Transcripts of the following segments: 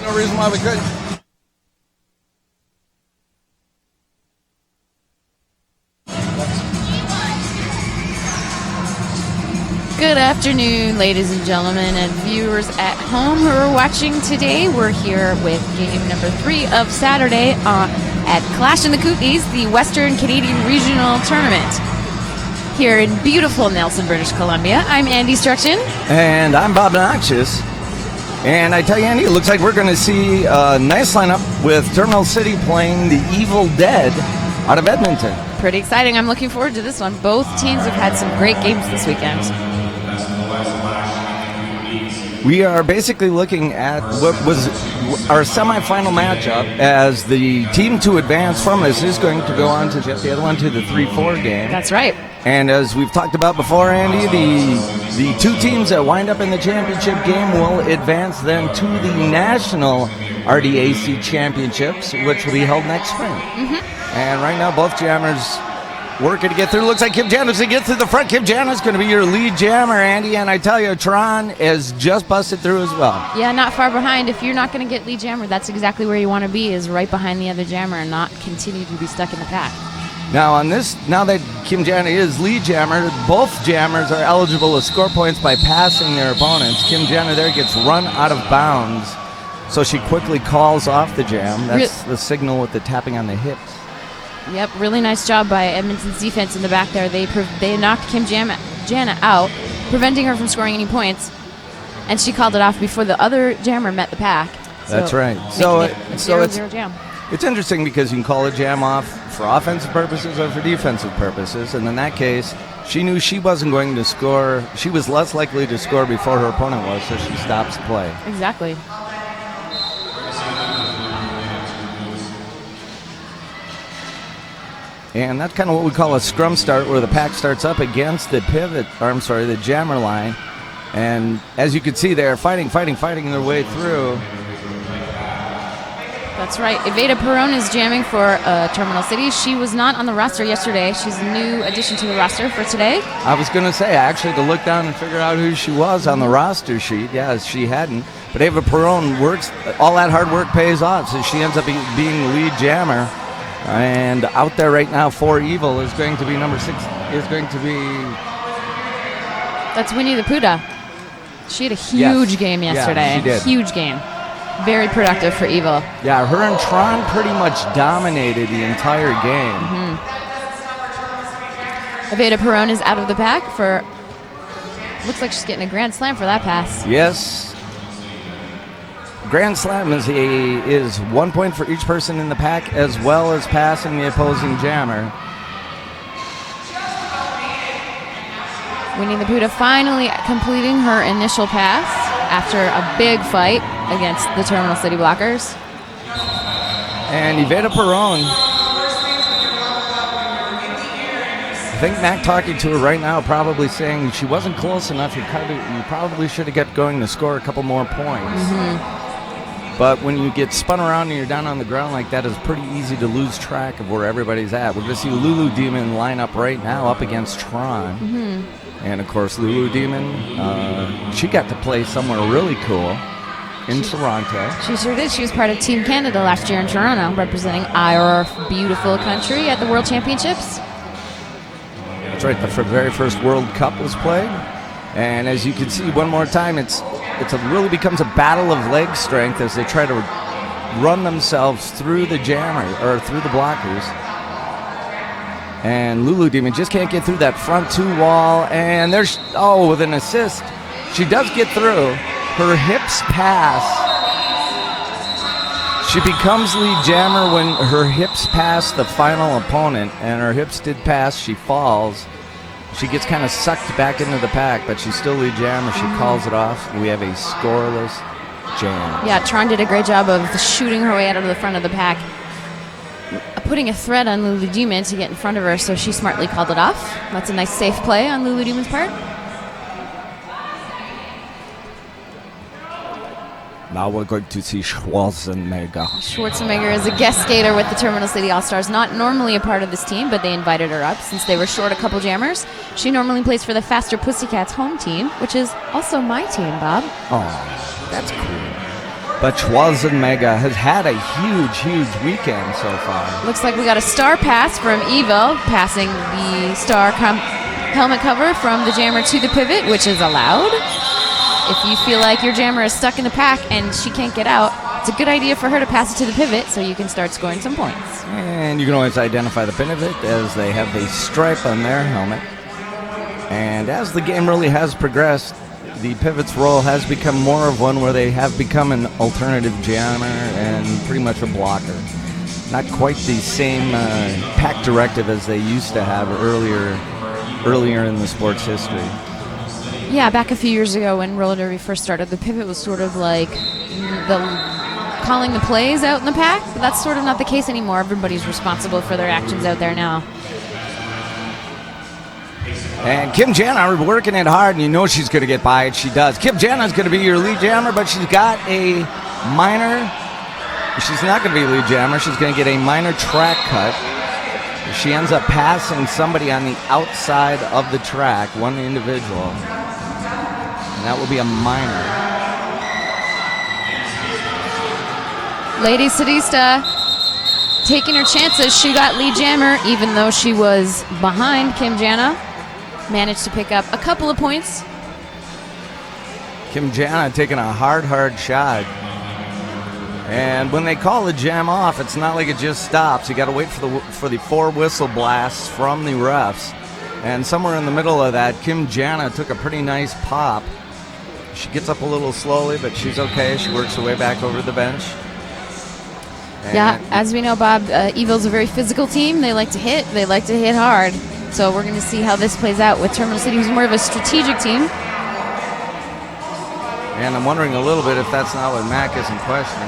No reason why we couldn't. Good afternoon, ladies and gentlemen, and viewers at home who are watching today. We're here with game number 3 of Saturday at Clash in the Kootenays, the Western Canadian Regional Tournament. Here in beautiful Nelson, British Columbia. I'm Andy Struction. And I'm Bob Noxious. And I tell you, Andy, it looks like we're going to see a nice lineup with Terminal City playing the Evil Dead out of Edmonton. Pretty exciting. I'm looking forward to this one. Both teams have had some great games this weekend. We are basically looking at what was our semifinal matchup, as the team to advance from this is going to go on to get the other one to the 3-4 game. That's right. And as we've talked about before, Andy, the two teams that wind up in the championship game will advance then to the national RDAC championships, which will be held next spring. Mm-hmm. And right now, both jammers working to get through. Looks like Kim Jana's to get to the front. Kim Jana's going to be your lead jammer, Andy. And I tell you, Tron is just busted through as well. Yeah, not far behind. If you're not going to get lead jammer, that's exactly where you want to be, is right behind the other jammer and not continue to be stuck in the pack. Now that Kim Jana is lead jammer, both jammers are eligible to score points by passing their opponents. Kim Jana there gets run out of bounds, so she quickly calls off the jam. That's the signal with the tapping on the hips. Yep, really nice job by Edmonton's defense in the back there. They knocked Kim Jana out, preventing her from scoring any points, and she called it off before the other jammer met the pack. That's right. So it's 0-0 jam. It's interesting because you can call a jam off for offensive purposes or for defensive purposes, and in that case, she knew she wasn't going to score. She was less likely to score before her opponent was, so she stops play. Exactly. And that's kind of what we call a scrum start, where the pack starts up against the the jammer line. And as you can see, they're fighting their way through. That's right. Evita Perron is jamming for Terminal City. She was not on the roster yesterday. She's a new addition to the roster for today. I was going to say, I actually had to look down and figure out who she was on the roster sheet. Yeah, she hadn't. But Eva Perron works. All that hard work pays off, so she ends up being the lead jammer. And out there right now for E-Ville is going to be number 6. That's Winnie the Poodah. She had a huge game yesterday. Yeah, she did. Huge game. Very productive for E-Ville. Yeah, her and Tron pretty much dominated the entire game. Mm-hmm. Evita Perron is out of the pack for... Looks like she's getting a grand slam for that pass. Yes. Grand slam is 1 point for each person in the pack, as well as passing the opposing jammer. Winnie the Poodah finally completing her initial pass after a big fight against the Terminal City blockers. And Evita Perron, I think Mac talking to her right now, probably saying she wasn't close enough. You probably should have kept going to score a couple more points. Mm-hmm. But when you get spun around and you're down on the ground like that, it's pretty easy to lose track of where everybody's at. We're going to see Lulu Demon line up right now up against Tron. Mm-hmm. And, of course, Lulu Demon, she got to play somewhere really cool in Toronto. She sure did. She was part of Team Canada last year in Toronto, representing our beautiful country at the World Championships. That's right. The very first World Cup was played. And as you can see, one more time, it really becomes a battle of leg strength as they try to run themselves through the jammer, or through the blockers. And Lulu Demon just can't get through that front 2 wall. And with an assist, she does get through. Her hips pass. She becomes lead jammer when her hips pass the final opponent, and her hips did pass. She falls. She gets kind of sucked back into the pack, but she's still lead jammer. She calls it off. We have a scoreless jam. Yeah, Tron did a great job of shooting her way out of the front of the pack, putting a threat on Lulu Demon to get in front of her, so she smartly called it off. That's a nice safe play on Lulu Demon's part. Now we're going to see Schwarzenegger. Schwarzenegger is a guest skater with the Terminal City All-Stars, not normally a part of this team, but they invited her up since they were short a couple jammers. She normally plays for the Faster Pussycats home team, which is also my team, Bob. Oh, that's cool. But Schwarzenegger has had a huge weekend so far. Looks like we got a star pass from E-Ville, passing the star helmet cover from the jammer to the pivot, which is allowed. If you feel like your jammer is stuck in the pack and she can't get out, it's a good idea for her to pass it to the pivot so you can start scoring some points. And you can always identify the pivot as they have the stripe on their helmet. And as the game really has progressed, the pivot's role has become more of one where they have become an alternative jammer and pretty much a blocker. Not quite the same pack directive as they used to have earlier in the sport's history. Yeah, back a few years ago when roller derby first started, the pivot was sort of like calling the plays out in the pack, but that's sort of not the case anymore. Everybody's responsible for their actions out there now. And Kim Jana are working it hard, and you know she's going to get by it. She does. Kim Jana is going to be your lead jammer, but she's got a minor. She's not going to be lead jammer. She's going to get a minor track cut. She ends up passing somebody on the outside of the track, one individual. And that will be a minor. Lady Sadista taking her chances. She got lead jammer, even though she was behind Kim Jana. Managed to pick up a couple of points. Kim Jana taking a hard shot. And when they call the jam off, it's not like it just stops. You got to wait for the 4 whistle blasts from the refs. And somewhere in the middle of that, Kim Jana took a pretty nice pop. She gets up a little slowly, but she's okay. She works her way back over to the bench. Yeah, as we know, Bob, E-Ville's a very physical team. They like to hit. They like to hit hard. So we're going to see how this plays out with Terminal City, who's more of a strategic team. And I'm wondering a little bit if that's not what Mac isn't questioning.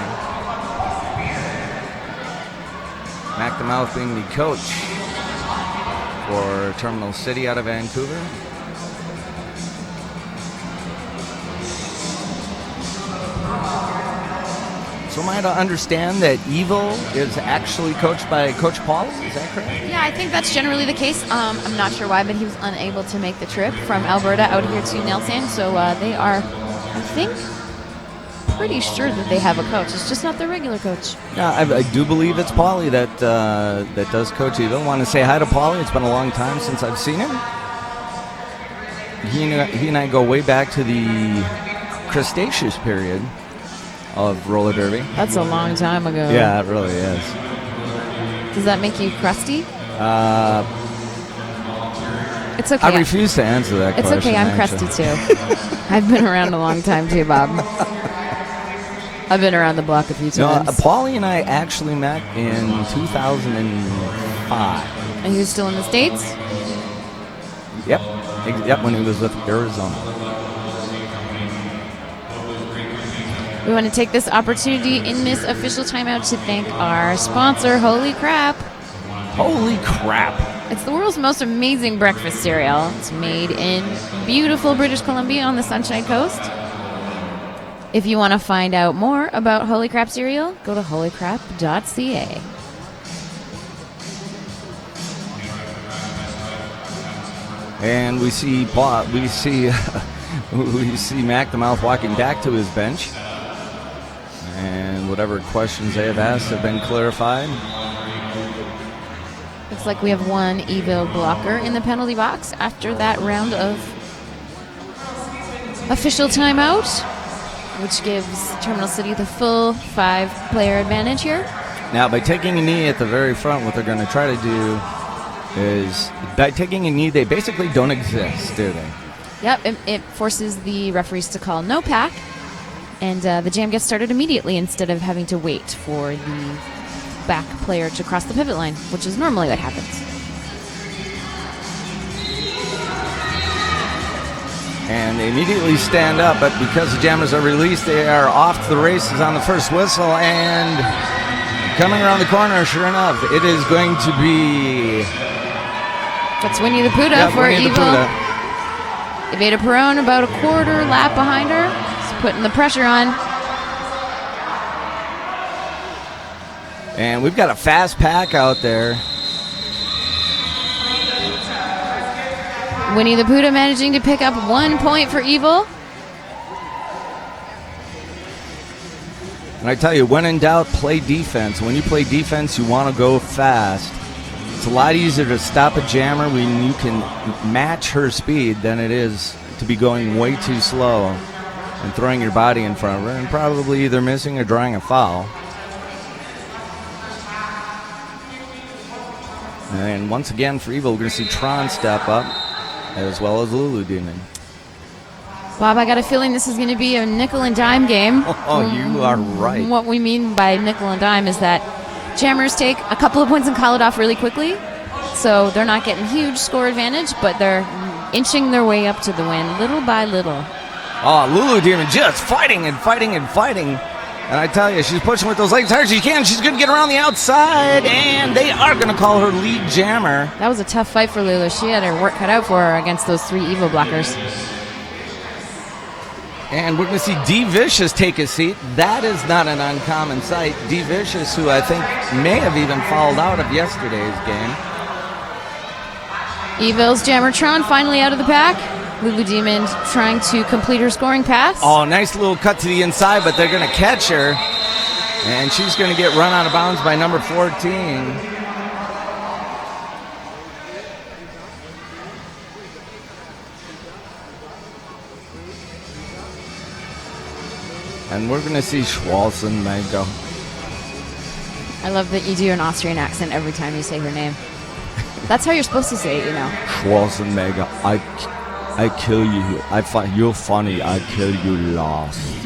Mac the Mouth being the coach for Terminal City out of Vancouver. So am I to understand that E-Ville is actually coached by Coach Pauly? Is that correct? Yeah, I think that's generally the case. I'm not sure why, but he was unable to make the trip from Alberta out here to Nelson. So they are, I think, pretty sure that they have a coach. It's just not their regular coach. Yeah, I do believe it's Pauly that does coach E-Ville. I want to say hi to Pauly. It's been a long time since I've seen him. He and I go way back to the Cretaceous period of roller derby. That's a long time ago. Yeah, it really is. Does that make you crusty? It's okay. I refuse to answer that question. It's okay, I'm crusty too. I've been around a long time too, Bob. I've been around the block a few times. No, Pauly and I actually met in 2005. And he was still in the States? Yep, when he was with Arizona. We want to take this opportunity in this official timeout to thank our sponsor, Holy Crap. Holy crap. It's the world's most amazing breakfast cereal. It's made in beautiful British Columbia on the Sunshine Coast. If you want to find out more about Holy Crap cereal, go to holycrap.ca. And we see Mac the Mouth walking back to his bench. And whatever questions they have asked have been clarified. Looks like we have one E-Ville blocker in the penalty box after that round of official timeout, which gives Terminal City the full 5-player advantage here. Now, by taking a knee at the very front, what they're going to try to do is, by taking a knee, they basically don't exist, do they? Yep, it forces the referees to call no pack. And the jam gets started immediately instead of having to wait for the back player to cross the pivot line, which is normally what happens. And they immediately stand up, but because the jammers are released, they are off to the races on the first whistle. And coming around the corner, sure enough, it is going to be... That's Winnie the Pooh for E-Ville. Evita Perone about a quarter lap behind her. Putting the pressure on. And we've got a fast pack out there. Winnie the Pooh managing to pick up 1 point for E-Ville. And I tell you, when in doubt, play defense. When you play defense, you want to go fast. It's a lot easier to stop a jammer when you can match her speed than it is to be going way too slow and throwing your body in front of her and probably either missing or drawing a foul. And once again, for E-Ville, we're going to see Tron step up, as well as Lulu Demon. Bob, I got a feeling this is going to be a nickel and dime game. Oh, you are right. What we mean by nickel and dime is that jammers take a couple of points and call it off really quickly. So they're not getting huge score advantage, but they're inching their way up to the win, little by little. Oh, Lulu Demon just fighting and fighting and fighting. And I tell you, she's pushing with those legs hard as she can. She's going to get around the outside, and they are going to call her lead jammer. That was a tough fight for Lulu. She had her work cut out for her against those 3 E-Ville blockers. And we're going to see D-Vicious take a seat. That is not an uncommon sight. D-Vicious, who I think may have even fouled out of yesterday's game. E-Ville's Jammertron finally out of the pack. Lulu Demon trying to complete her scoring pass. Oh, nice little cut to the inside, but they're going to catch her. And she's going to get run out of bounds by number 14. And we're going to see Schwarzenegger. I love that you do an Austrian accent every time you say her name. That's how you're supposed to say it, you know. Schwarzenegger, I kill you. You're funny. I kill you last.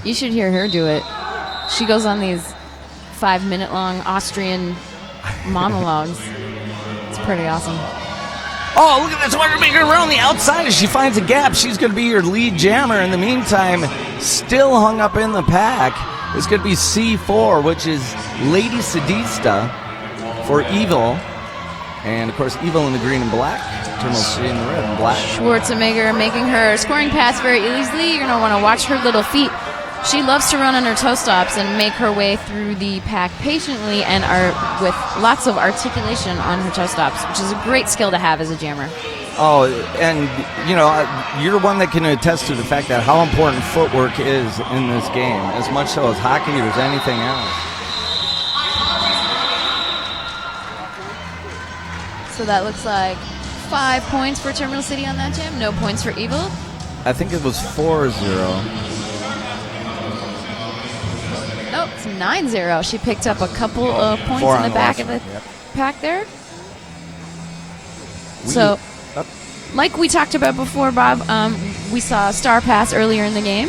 You should hear her do it. She goes on these 5-minute-long Austrian monologues. It's pretty awesome. Oh, look at this Maker around the outside as she finds a gap. She's going to be your lead jammer. In the meantime, still hung up in the pack, it's going to be C4, which is Lady Sadista for E-Ville. And, of course, E-Ville in the green and black. Terminal City in the red and black. Schwarzenegger making her scoring pass very easily. You're going to want to watch her little feet. She loves to run on her toe stops and make her way through the pack patiently and with lots of articulation on her toe stops, which is a great skill to have as a jammer. Oh, and, you know, you're one that can attest to the fact that how important footwork is in this game, as much so as hockey or as anything else. So that looks like 5 points for Terminal City on that jam. No points for E-Ville. I think it was 4-0. Nope, it's 9-0. She picked up a couple of points in the back of the pack there. So, like we talked about before, Bob, we saw a star pass earlier in the game.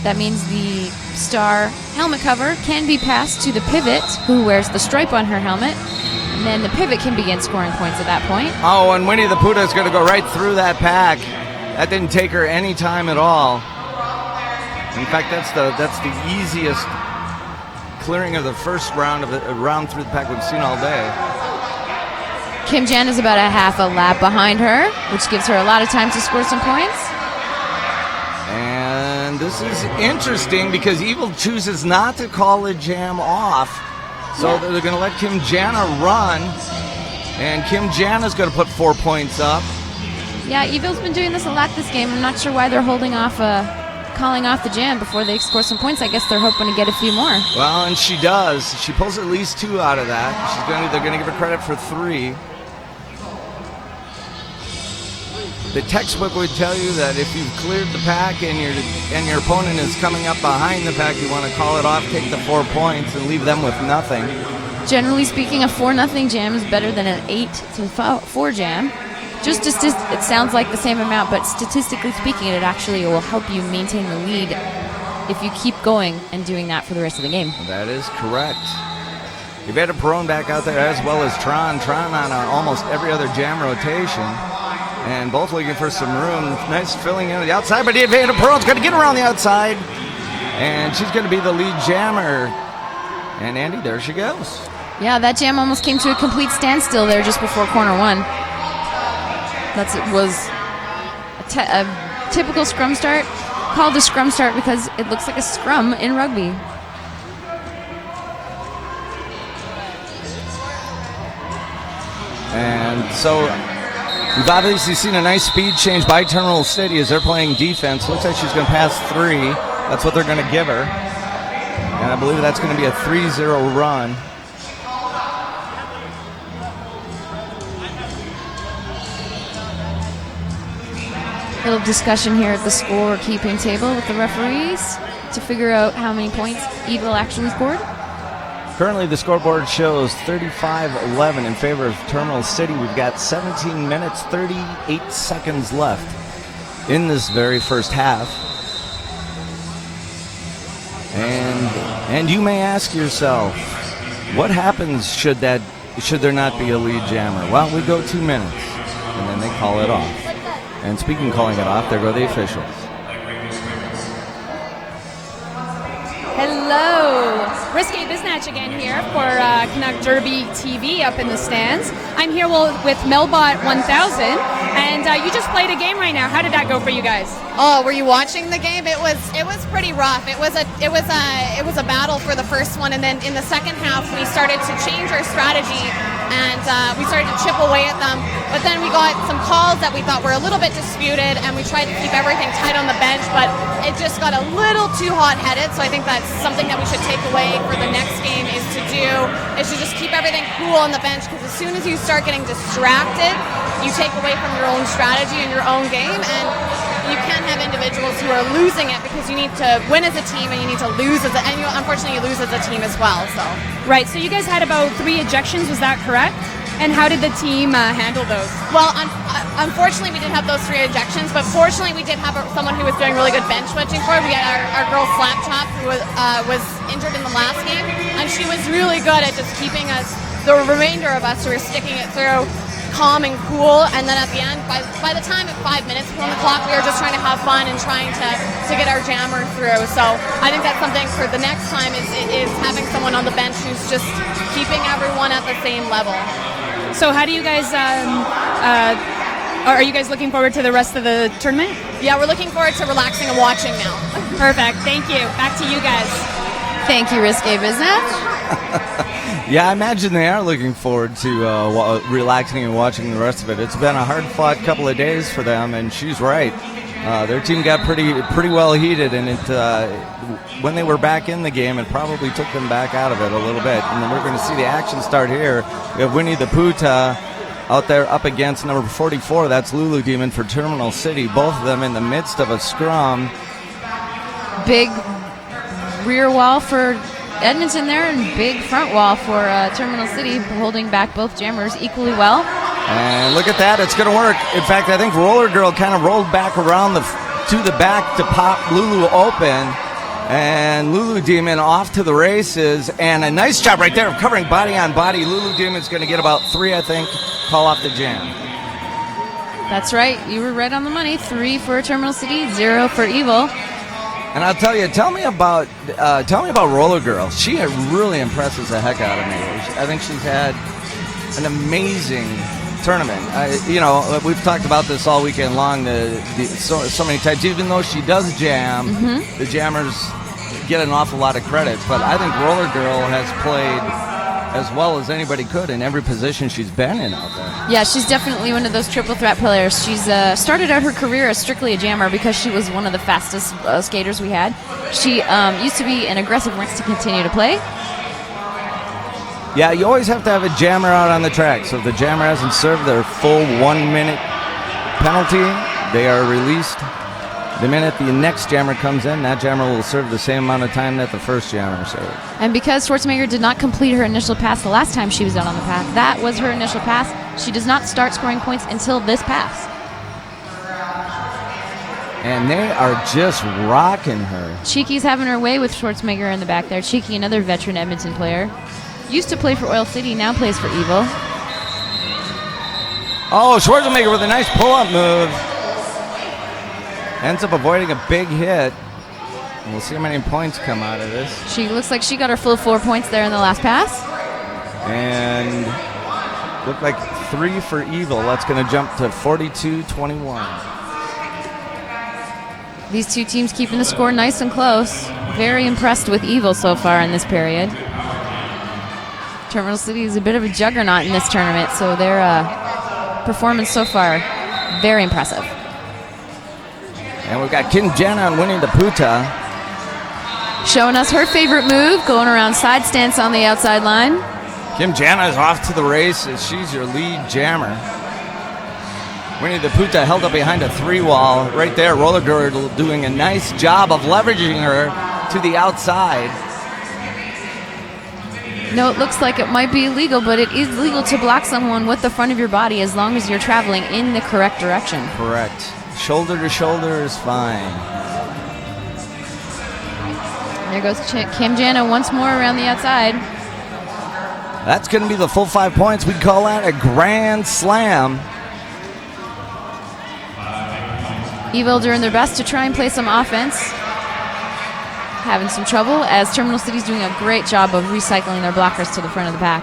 That means the star helmet cover can be passed to the pivot, who wears the stripe on her helmet. And then the pivot can begin scoring points at that point. Oh, and Winnie the Pooh is going to go right through that pack. That didn't take her any time at all. In fact, that's the easiest clearing of the first round through the pack we've seen all day. Kim Jan is about a half a lap behind her, which gives her a lot of time to score some points. And this is interesting because E-Ville chooses not to call a jam off. So they're going to let Kim Jana run. And Kim Jana's going to put 4 points up. Yeah, E-Ville's been doing this a lot this game. I'm not sure why they're holding off calling off the jam before they score some points. I guess they're hoping to get a few more. Well, and she does. She pulls at least 2 out of that. They're going to give her credit for 3. The textbook would tell you that if you've cleared the pack and your opponent is coming up behind the pack, you want to call it off, take the 4 points, and leave them with nothing. Generally speaking, a 4-0 jam is better than an 8-4 jam. It sounds like the same amount, but statistically speaking, it actually will help you maintain the lead if you keep going and doing that for the rest of the game. That is correct. You've had a Perone back out there as well as Tron. Tron on almost every other jam rotation. And both looking for some room. Nice filling in on the outside, but Evada Pearl's going to get around the outside. And she's going to be the lead jammer. And Andy, there she goes. Yeah, that jam almost came to a complete standstill there just before corner 1. That was a typical scrum start. Called a scrum start because it looks like a scrum in rugby. And so we've obviously seen a nice speed change by Terminal City as they're playing defense. Looks like she's going to pass 3. That's what they're going to give her. And I believe that's going to be a 3-0 run. A little discussion here at the scorekeeping table with the referees to figure out how many points E-Ville actually scored. Currently, the scoreboard shows 35-11 in favor of Terminal City. We've got 17 minutes, 38 seconds left in this very first half. And you may ask yourself, what happens should there not be a lead jammer? Well, we go 2 minutes, and then they call it off. And speaking of calling it off, there go the officials. Hello, Risky Biznatch again here for Canuck Derby TV up in the stands. I'm here with Melbot 1000, and you just played a game right now. How did that go for you guys? Oh, were you watching the game? It was pretty rough. It was a battle for the first one, and then in the second half we started to change our strategy, and we started to chip away at them. But then we got some calls that we thought were a little bit disputed, and we tried to keep everything tight on the bench, but it just got a little too hot-headed. So I think that's something that we should take away for the next game is to just keep everything cool on the bench, because as soon as you start getting distracted, you take away from your own strategy and your own game, and you can't have individuals who are losing it, because you need to win as a team and you need to lose unfortunately you lose as a team as well. So right. So you guys had about 3 ejections. Was that correct? And how did the team handle those? Well, unfortunately, we didn't have those 3 ejections, but fortunately, we did have someone who was doing really good bench switching for it. We had our girl Slapchop, who was injured in the last game, and she was really good at just keeping us, the remainder of us who were sticking it through, calm and cool. And then at the end, by the time at 5 minutes on the clock, we were just trying to have fun and trying to get our jammer through. So I think that's something for the next time is having someone on the bench who's just keeping everyone at the same level. So how do you guys, are you guys looking forward to the rest of the tournament? Yeah, we're looking forward to relaxing and watching now. Perfect. Thank you. Back to you guys. Thank you, Risque Biznatch. Yeah, I imagine they are looking forward to relaxing and watching the rest of it. It's been a hard-fought couple of days for them, and she's right. Their team got pretty well heated, and when they were back in the game, it probably took them back out of it a little bit. And then we're going to see the action start here. We have Winnie the Puta out there up against number 44. That's Lulu Demon for Terminal City. Both of them in the midst of a scrum. Big rear wall for Edmonton there, and big front wall for Terminal City, holding back both jammers equally well. And look at that, it's going to work. In fact, I think Roller Girl kind of rolled back around to the back to pop Lulu open. And Lulu Demon off to the races. And a nice job right there of covering body on body. Lulu Demon's going to get about 3, I think, call off the jam. That's right. You were right on the money. 3 for Terminal City, 0 for E-Ville. And I'll tell you, tell me about Roller Girl. She really impresses the heck out of me. I think she's had an amazing tournament. We've talked about this all weekend long. So many times, even though she does jam, the jammers get an awful lot of credit. But I think Roller Girl has played as well as anybody could in every position she's been in out there. Yeah, she's definitely one of those triple threat players. She's started out her career as strictly a jammer because she was one of the fastest skaters we had. She used to be an aggressive, wants to continue to play. Yeah, you always have to have a jammer out on the track. So if the jammer hasn't served their full 1-minute penalty, they are released. The minute the next jammer comes in, that jammer will serve the same amount of time that the first jammer served. And because Schwarzenegger did not complete her initial pass the last time she was out on the path, that was her initial pass. She does not start scoring points until this pass. And they are just rocking her. Cheeky's having her way with Schwarzenegger in the back there. Cheeky, another veteran Edmonton player. Used to play for Oil City, now plays for E-Ville. Oh, Schwarzenegger with a nice pull-up move. Ends up avoiding a big hit. We'll see how many points come out of this. She looks like she got her full 4 points there in the last pass. And looked like 3 for E-Ville. That's going to jump to 42-21. These two teams keeping the score nice and close. Very impressed with E-Ville so far in this period. Terminal City is a bit of a juggernaut in this tournament, so their performance so far, very impressive. And we've got Kim Jenna and Winnie the Puta. showing us her favorite move, going around side stance on the outside line. Kim Jana is off to the races. She's your lead jammer. Winnie the Puta held up behind a 3-wall. Right there, Roller Girl doing a nice job of leveraging her to the outside. No, it looks like it might be illegal, but it is legal to block someone with the front of your body as long as you're traveling in the correct direction. Correct. Shoulder to shoulder is fine. There goes Kim Jana once more around the outside. That's going to be the full 5 points. We'd call that a grand slam. E-Ville doing their best to try and play some offense. Having some trouble as Terminal City's doing a great job of recycling their blockers to the front of the pack.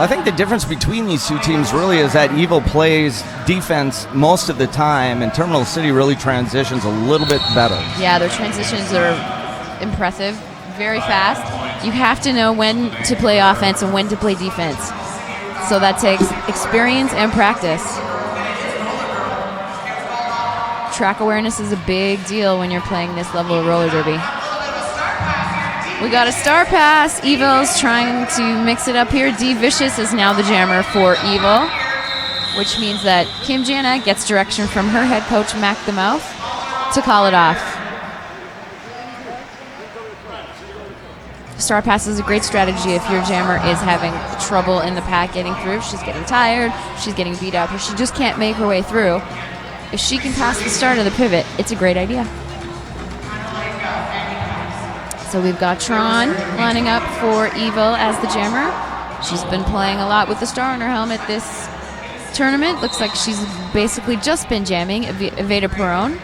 I think the difference between these two teams really is that E-Ville plays defense most of the time, and Terminal City really transitions a little bit better. Yeah, their transitions are impressive, very fast. You have to know when to play offense and when to play defense. So that takes experience and practice. Track awareness is a big deal when you're playing this level of roller derby. We got a star pass. E-Ville's trying to mix it up here. D Vicious is now the jammer for E-Ville, which means that Kim Jana gets direction from her head coach, Mac the Mouth, to call it off. Star pass is a great strategy if your jammer is having trouble in the pack getting through. She's getting tired, she's getting beat up, or she just can't make her way through. If she can pass the start of the pivot, it's a great idea. So we've got Tron lining up for E-Ville as the jammer. She's been playing a lot with the star on her helmet this tournament. Looks like she's basically just been jamming Evita Perron,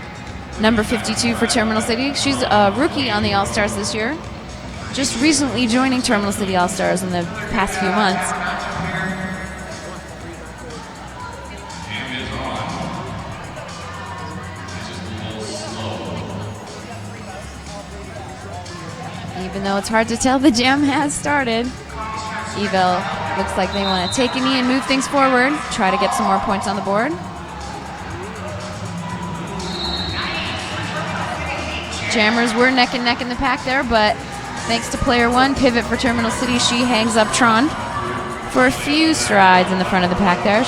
number 52 for Terminal City. She's a rookie on the All-Stars this year, just recently joining Terminal City All-Stars in the past few months. Even though it's hard to tell, the jam has started. E-Ville looks like they want to take a knee and move things forward, try to get some more points on the board. Jammers were neck and neck in the pack there, but thanks to player one, pivot for Terminal City, she hangs up Tron for a few strides in the front of the pack there.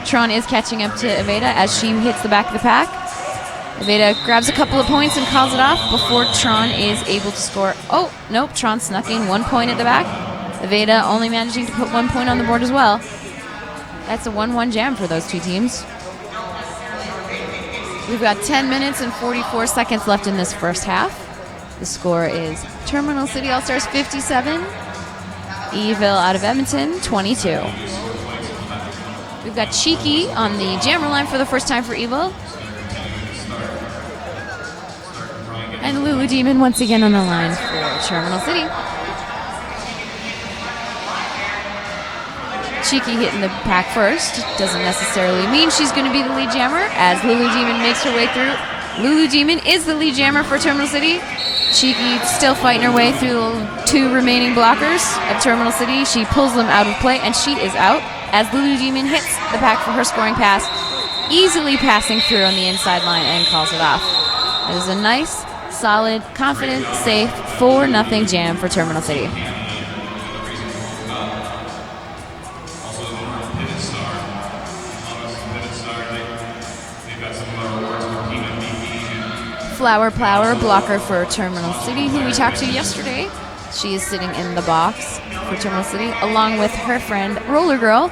Tron is catching up to Evita as she hits the back of the pack. Evita grabs a couple of points and calls it off before Tron is able to score. Oh, nope, Tron snuck in 1 point at the back. Evita only managing to put 1 point on the board as well. That's a 1-1 jam for those two teams. We've got 10 minutes and 44 seconds left in this first half. The score is Terminal City All-Stars 57, E-Ville out of Edmonton 22. We've got Cheeky on the jammer line for the first time for E-Ville. And Lulu Demon once again on the line for Terminal City. Cheeky hitting the pack first doesn't necessarily mean she's going to be the lead jammer as Lulu Demon makes her way through. Lulu Demon is the lead jammer for Terminal City. Cheeky still fighting her way through two remaining blockers of Terminal City. She pulls them out of play and she is out as Lulu Demon hits the pack for her scoring pass, easily passing through on the inside line and calls it off. It is a nice, solid, confident, safe 4-0 jam for Terminal City. Flower Plower, blocker for Terminal City, who we talked to yesterday. She is sitting in the box for Terminal City, along with her friend Roller Girl.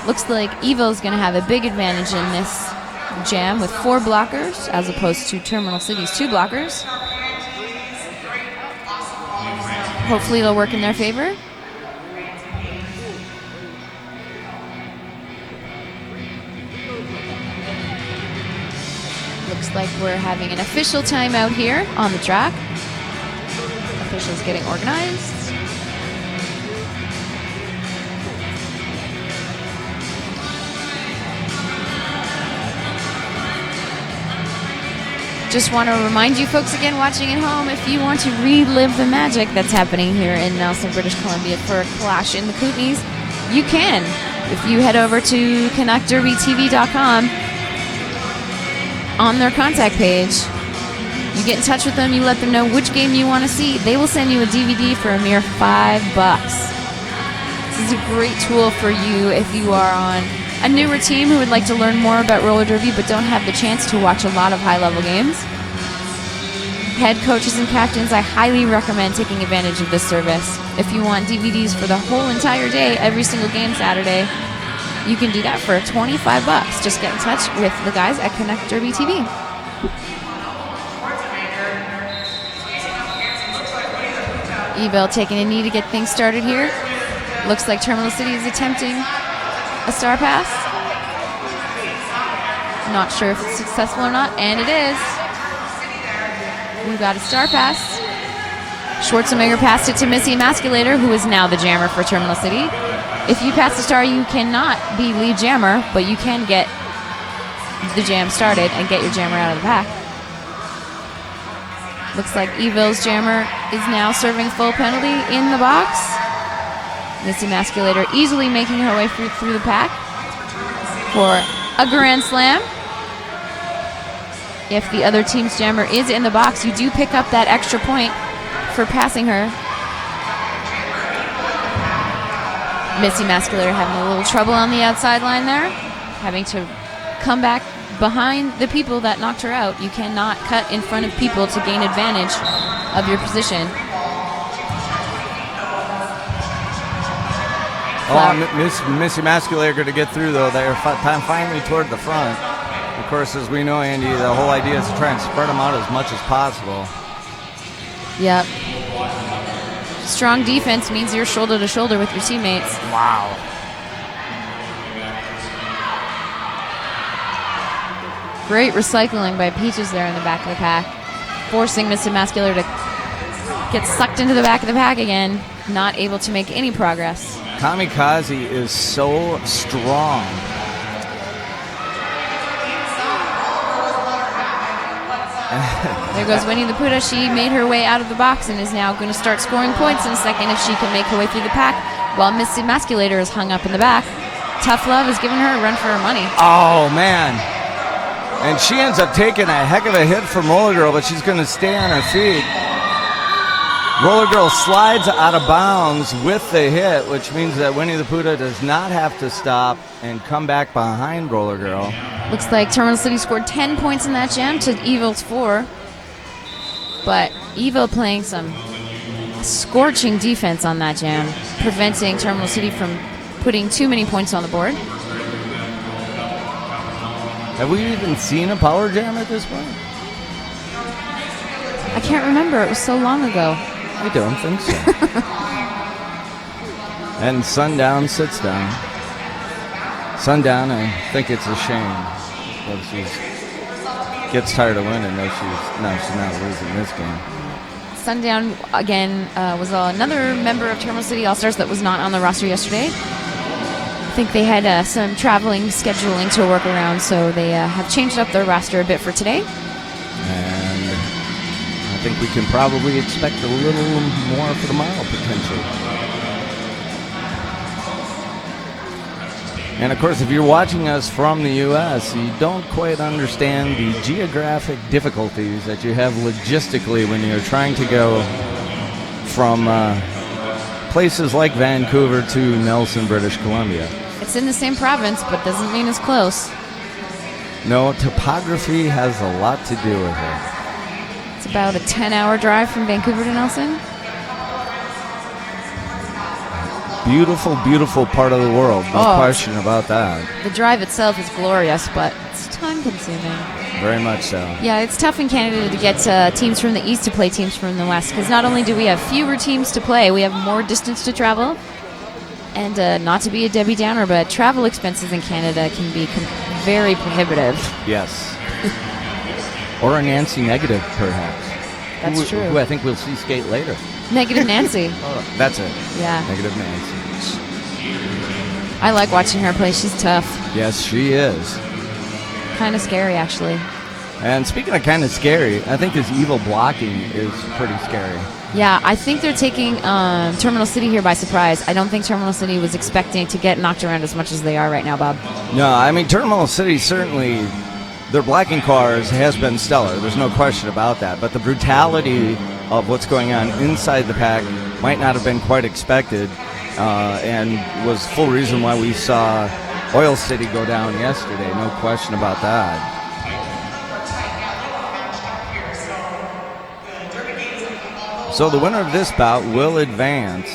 Looks like E-Ville is going to have a big advantage in this jam with 4 blockers, as opposed to Terminal City's 2 blockers. Hopefully it'll work in their favor. Looks like we're having an official timeout here on the track. Officials getting organized. Just want to remind you folks again watching at home, if you want to relive the magic that's happening here in Nelson, British Columbia for a Clash in the Kootenays, you can. If you head over to CanuckDerbyTV.com, on their contact page, You get in touch with them, you let them know which game you want to see. They will send you a DVD for a mere $5. This is a great tool for you if you are on a newer team who would like to learn more about roller derby but don't have the chance to watch a lot of high-level games. Head coaches and captains, I highly recommend taking advantage of this service. If you want DVDs for the whole entire day, every single game Saturday, you can do that for $25. Just get in touch with the guys at Connect Derby TV. E-Ville taking a knee to get things started here. Looks like Terminal City is attempting a star pass. Not sure if it's successful or not, and it is. We've got a star pass. Schwarzenegger passed it to Missy Emasculator, who is now the jammer for Terminal City. If you pass the star, you cannot be lead jammer, but you can get the jam started and get your jammer out of the pack. Looks like E-Ville's jammer is now serving full penalty in the box. Missy Emasculator easily making her way through the pack for a grand slam. If the other team's jammer is in the box, you do pick up that extra point for passing her. Missy Emasculator having a little trouble on the outside line there, having to come back behind the people that knocked her out. You cannot cut in front of people to gain advantage of your position. Missy Emasculator going to get through, though. They're finally toward the front. Of course, as we know, Andy, the whole idea is to try and spread them out as much as possible. Yep. Strong defense means you're shoulder to shoulder with your teammates. Wow. Great recycling by Peaches there in the back of the pack, forcing Missy Emasculator to get sucked into the back of the pack again, not able to make any progress. Kamikaze is so strong. There goes Winnie the Pooh. She made her way out of the box and is now going to start scoring points in a second if she can make her way through the pack, while Missy Emasculator is hung up in the back. Tough Love is giving her a run for her money. Oh, man. And she ends up taking a heck of a hit from Roller Girl, but she's going to stay on her feet. Roller Girl slides out of bounds with the hit, which means that Winnie the Pooh does not have to stop and come back behind Roller Girl. Looks like Terminal City scored 10 points in that jam to E-Ville's 4. But E-Ville playing some scorching defense on that jam, preventing Terminal City from putting too many points on the board. Have we even seen a power jam at this point? I can't remember. It was so long ago. I don't think so. And Sundown sits down. Sundown, I think it's a shame that she gets tired of winning. She's not losing this game. Sundown, again, was another member of Terminal City All-Stars that was not on the roster yesterday. I think they had some traveling scheduling to work around, so they have changed up their roster a bit for today. And I think we can probably expect a little more for tomorrow, potentially. And of course, if you're watching us from the U.S., you don't quite understand the geographic difficulties that you have logistically when you're trying to go from places like Vancouver to Nelson, British Columbia. It's in the same province, but doesn't mean it's close. No, topography has a lot to do with it. It's about a 10-hour drive from Vancouver to Nelson. Beautiful, beautiful part of the world. No question about that. The drive itself is glorious, but it's time-consuming. Very much so. Yeah, it's tough in Canada to get teams from the east to play teams from the west, because not only do we have fewer teams to play, we have more distance to travel. And not to be a Debbie Downer, but travel expenses in Canada can be very prohibitive. Yes. Or a Nancy negative, perhaps. That's true. Who I think we'll see skate later. Negative Nancy. That's it. Yeah. Negative Nancy. I like watching her play. She's tough. Yes, she is. Kind of scary, actually. And speaking of kind of scary, I think this E-Ville blocking is pretty scary. Yeah, I think they're taking Terminal City here by surprise. I don't think Terminal City was expecting to get knocked around as much as they are right now, Bob. No, I mean, Terminal City certainly, their blocking cars has been stellar. There's no question about that. But the brutality of what's going on inside the pack might not have been quite expected, and was full reason why we saw Oil City go down yesterday. No question about that. So the winner of this bout will advance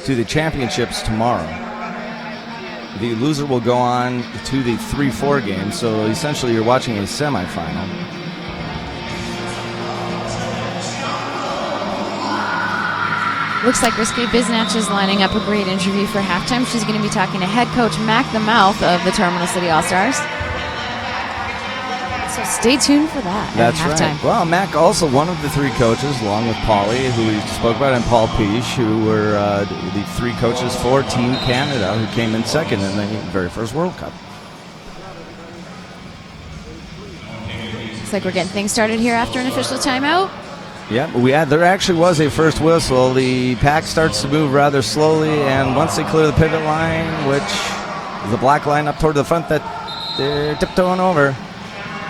to the championships tomorrow. The loser will go on to the 3-4 game, so essentially you're watching a semifinal. Looks like Risque Biznatch is lining up a great interview for halftime. She's going to be talking to head coach Mac the Mouth of the Terminal City All-Stars. So stay tuned for that. That's at halftime. right. Well, Mac also one of the 3 coaches, along with Paulie, who we spoke about, and Paul Peach, who were the 3 coaches for Team Canada, who came in second in the very first World Cup. Looks like we're getting things started here after an official timeout. Yeah, there actually was a first whistle. The pack starts to move rather slowly, and once they clear the pivot line, which is the black line up toward the front that they're tiptoeing over,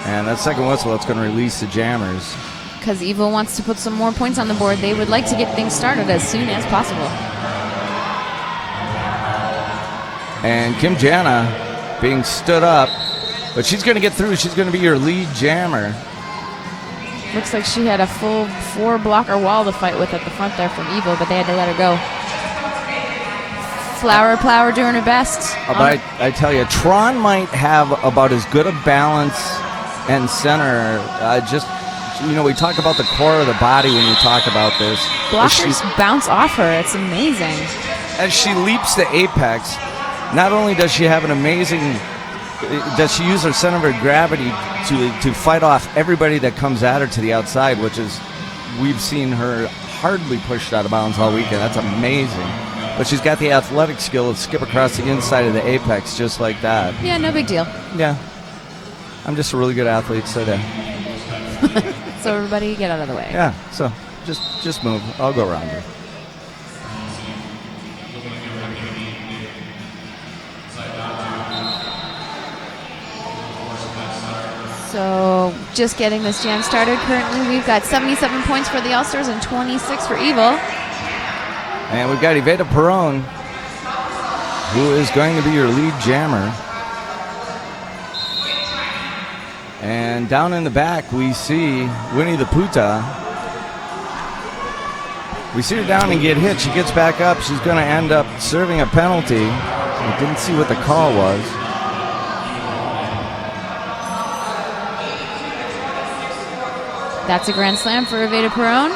and that second whistle, it's going to release the jammers. Because E-Ville wants to put some more points on the board. They would like to get things started as soon as possible. And Kim Jana being stood up, but she's going to get through. She's going to be your lead jammer. Looks like she had a full 4-blocker wall to fight with at the front there from E-Ville, but they had to let her go. Flower Plower doing her best. But I tell you, Tron might have about as good a balance and center. We talk about the core of the body when we talk about this. Blockers bounce off her. It's amazing. As she leaps the apex, not only does she have an amazing... Does she use her center of gravity to fight off everybody that comes at her to the outside, which is, we've seen her hardly pushed out of bounds all weekend. That's amazing. But she's got the athletic skill to skip across the inside of the apex just like that. Yeah, no big deal. Yeah. I'm just a really good athlete, so yeah. So everybody get out of the way. Yeah, so just move. I'll go around her. So just getting this jam started. Currently, we've got 77 points for the All-Stars and 26 for E-Ville. And we've got Iveta Perron, who is going to be your lead jammer. And down in the back, we see Winnie the Puta. We see her down and get hit. She gets back up. She's going to end up serving a penalty. I didn't see what the call was. That's a grand slam for Iveta Perron.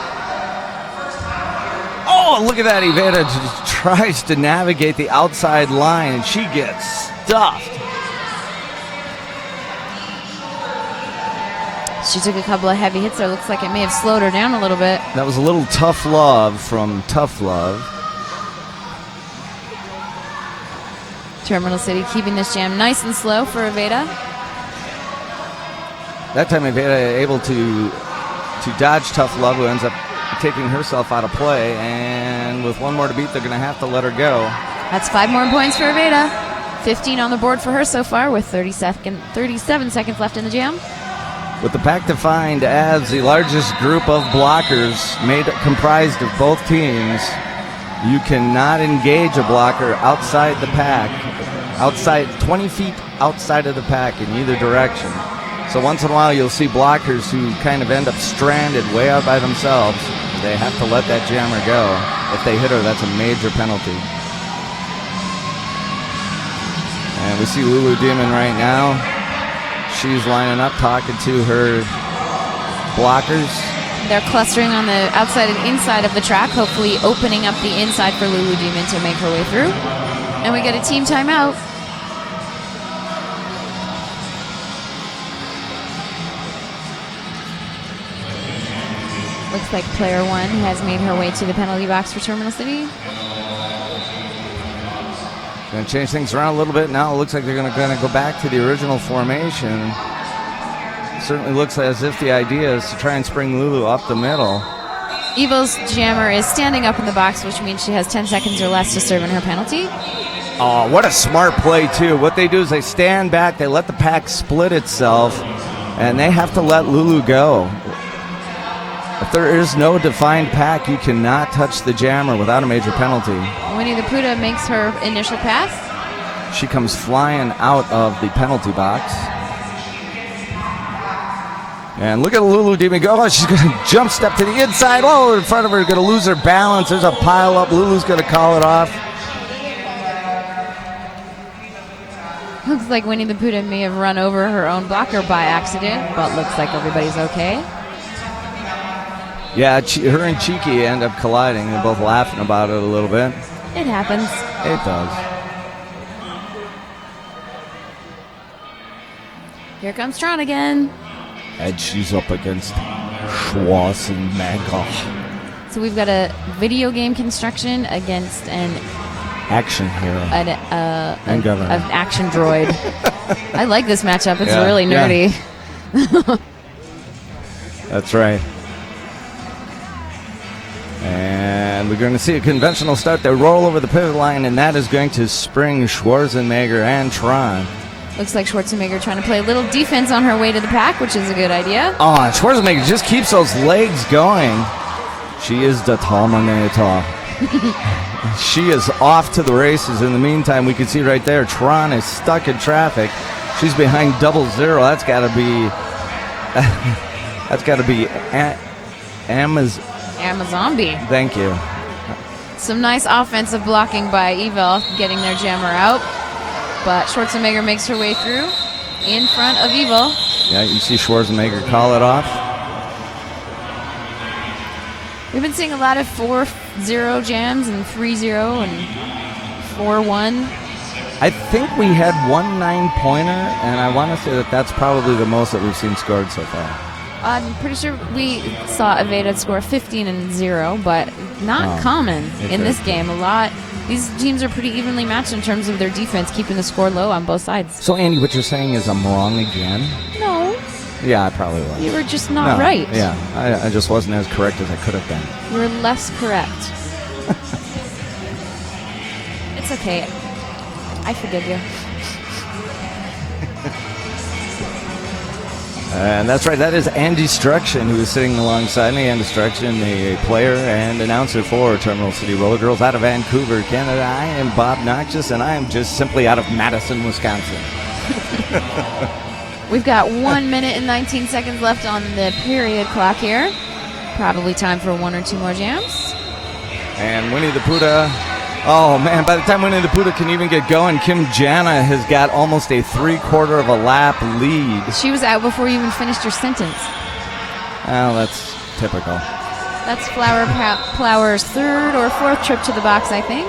Oh, look at that. Iveta just tries to navigate the outside line, and she gets stuffed. She took a couple of heavy hits there. Looks like it may have slowed her down a little bit. That was a little tough love from Tough Love. Terminal City keeping this jam nice and slow for Iveta. That time Iveta able to dodge Tough Love, who ends up taking herself out of play, and with one more to beat, they're going to have to let her go. That's 5 more points for Iveta. 15 on the board for her so far with 37 seconds left in the jam. With the pack defined as the largest group of blockers comprised of both teams, you cannot engage a blocker outside the pack, 20 feet outside of the pack in either direction. So once in a while you'll see blockers who kind of end up stranded way out by themselves. They have to let that jammer go. If they hit her, that's a major penalty. And we see Lulu Demon right now. She's lining up, talking to her blockers. They're clustering on the outside and inside of the track, hopefully opening up the inside for Lulu Demon to make her way through. And we get a team timeout. Looks like player 1 has made her way to the penalty box for Terminal City. Going to change things around a little bit now. It looks like they're going to go back to the original formation. Certainly looks as if the idea is to try and spring Lulu up the middle. E-Ville's jammer is standing up in the box, which means she has 10 seconds or less to serve in her penalty. Oh, what a smart play, too. What they do is they stand back, they let the pack split itself, and they have to let Lulu go. If there is no defined pack, you cannot touch the jammer without a major penalty. Winnie the Pooh makes her initial pass. She comes flying out of the penalty box. And look at Lulu Demon go. Oh, she's going to jump step to the inside. Oh, in front of her, going to lose her balance. There's a pile up. Lulu's going to call it off. Looks like Winnie the Pooh may have run over her own blocker by accident, but looks like everybody's okay. Yeah, her and Cheeky end up colliding. They're both laughing about it a little bit. It happens. It does. Here comes Tron again. And she's up against Schwarzenegger. So we've got a video game construction against an action hero. An governor. action droid. I like this matchup. It's Yeah, really nerdy. yeah. That's right. And we're going to see a conventional start. They roll over the pivot line, and that is going to spring Schwarzenegger and Tron. Looks like Schwarzenegger trying to play a little defense on her way to the pack, which is a good idea. Oh, and Schwarzenegger just keeps those legs going. She is the Terminator. She is off to the races. In the meantime, we can see right there, Tron is stuck in traffic. She's behind 00. That's got to be... that's got to be... Amazombi. Thank you. Some nice offensive blocking by E-Ville, getting their jammer out. But Schwarzenegger makes her way through in front of E-Ville. Yeah, you see Schwarzenegger call it off. We've been seeing a lot of 4-0 jams and 3-0 and 4-1. I think we had 1 9-pointer, and I want to say that that's probably the most that we've seen scored so far. I'm pretty sure we saw Aveda score 15-0, but not common in this game. These teams are pretty evenly matched in terms of their defense, keeping the score low on both sides. So, Andy, what you're saying is I'm wrong again? No. Yeah, I probably was. You were just not right. Yeah, I just wasn't as correct as I could have been. You were less correct. It's okay. I forgive you. And that's right, that is Andy Struction, who is sitting alongside me. Andy Struction, a player and announcer for Terminal City Roller Girls out of Vancouver, Canada. I am Bob Noxious, and I am just simply out of Madison, Wisconsin. We've got 1 minute and 19 seconds left on the period clock here. Probably time for 1 or 2 more jams. And Winnie the Pooh. Oh, man, by the time Winnie the Pooh can even get going, Kim Jana has got almost a 3/4 of a lap lead. She was out before you even finished your sentence. Well, that's typical. That's Flower's 3rd or 4th trip to the box, I think.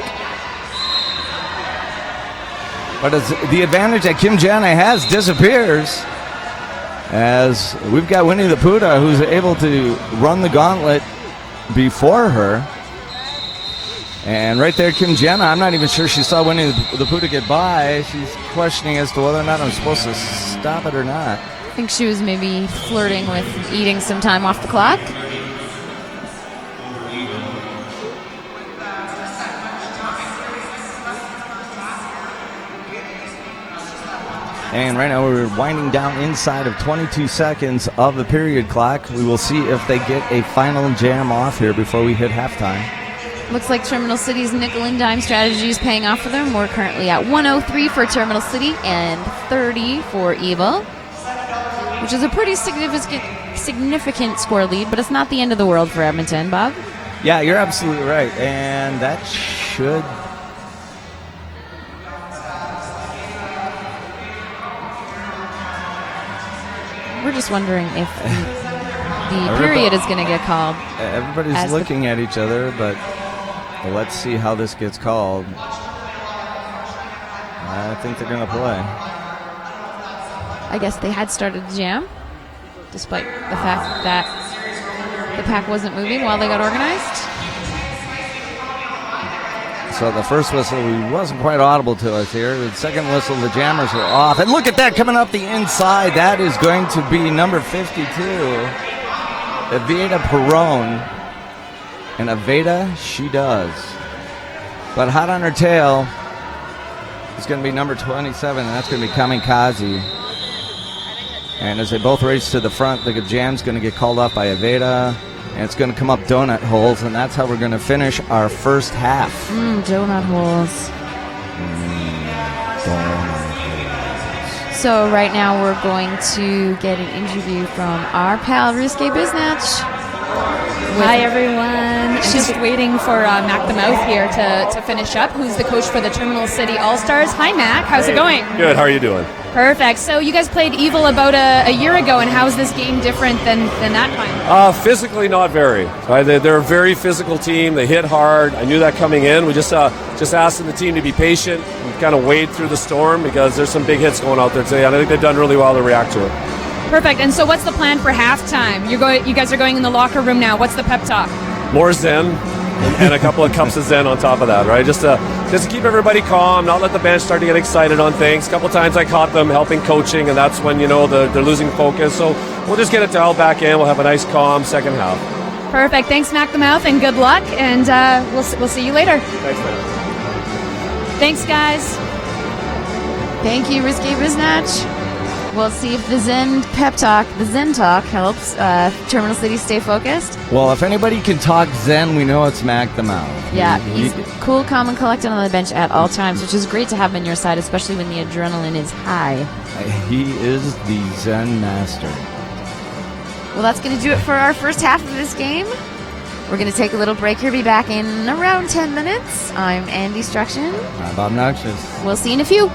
But as the advantage that Kim Jana has disappears, as we've got Winnie the Pooh who's able to run the gauntlet before her. And right there, Kim Jana, I'm not even sure she saw Winnie the Pooh get by. She's questioning as to whether or not I'm supposed to stop it or not. I think she was maybe flirting with eating some time off the clock. And right now we're winding down inside of 22 seconds of the period clock. We will see if they get a final jam off here before we hit halftime. Looks like Terminal City's nickel and dime strategy is paying off for them. We're currently at 103 for Terminal City and 30 for E-Ville, which is a pretty significant score lead, but it's not the end of the world for Edmonton, Bob. Yeah, you're absolutely right. And that should... We're just wondering if the period is going to get called. Everybody's looking at each other, but let's see how this gets called. I think they're going to play. I guess they had started the jam, despite the fact that the pack wasn't moving while they got organized. So the first whistle wasn't quite audible to us here. The second whistle, the jammers were off. And look at that coming up the inside. That is going to be number 52, Aveda Perron. And Aveda, she does. But hot on her tail going to be number 27, and that's going to be Kamikaze. And as they both race to the front, the jam's going to get called off by Aveda, and it's going to come up donut holes, and that's how we're going to finish our first half. Donut holes. Donut holes. So right now we're going to get an interview from our pal Risque Biznatch. Hi, everyone. I'm just waiting for Mac the Mouth here to finish up, who's the coach for the Terminal City All-Stars. Hi, Mac. How's it going? Good. How are you doing? Perfect. So you guys played E-Ville about a year ago, and how's this game different than that time? Physically, not very. Right? They're a very physical team. They hit hard. I knew that coming in. We just asking the team to be patient and kind of wade through the storm because there's some big hits going out there today, and I think they've done really well to react to it. Perfect. And so what's the plan for halftime? You guys are going in the locker room now. What's the pep talk? More Zen and a couple of cups of Zen on top of that, right? Just to keep everybody calm, not let the bench start to get excited on things. A couple times I caught them helping coaching, and that's when, they're losing focus. So we'll just get it dialed back in. We'll have a nice, calm second half. Perfect. Thanks, Mac the Mouth, and good luck. And we'll see you later. Thanks, man. Thanks, guys. Thank you, Risque Biznatch. We'll see if the Zen talk helps Terminal City stay focused. Well, if anybody can talk Zen, we know it's Mac the Mouth. Yeah, he's cool, calm, and collected on the bench at all times, which is great to have on your side, especially when the adrenaline is high. He is the Zen master. Well, that's going to do it for our first half of this game. We're going to take a little break here. Be back in around 10 minutes. I'm Andy Struction. I'm Bob Noxious. We'll see you in a few.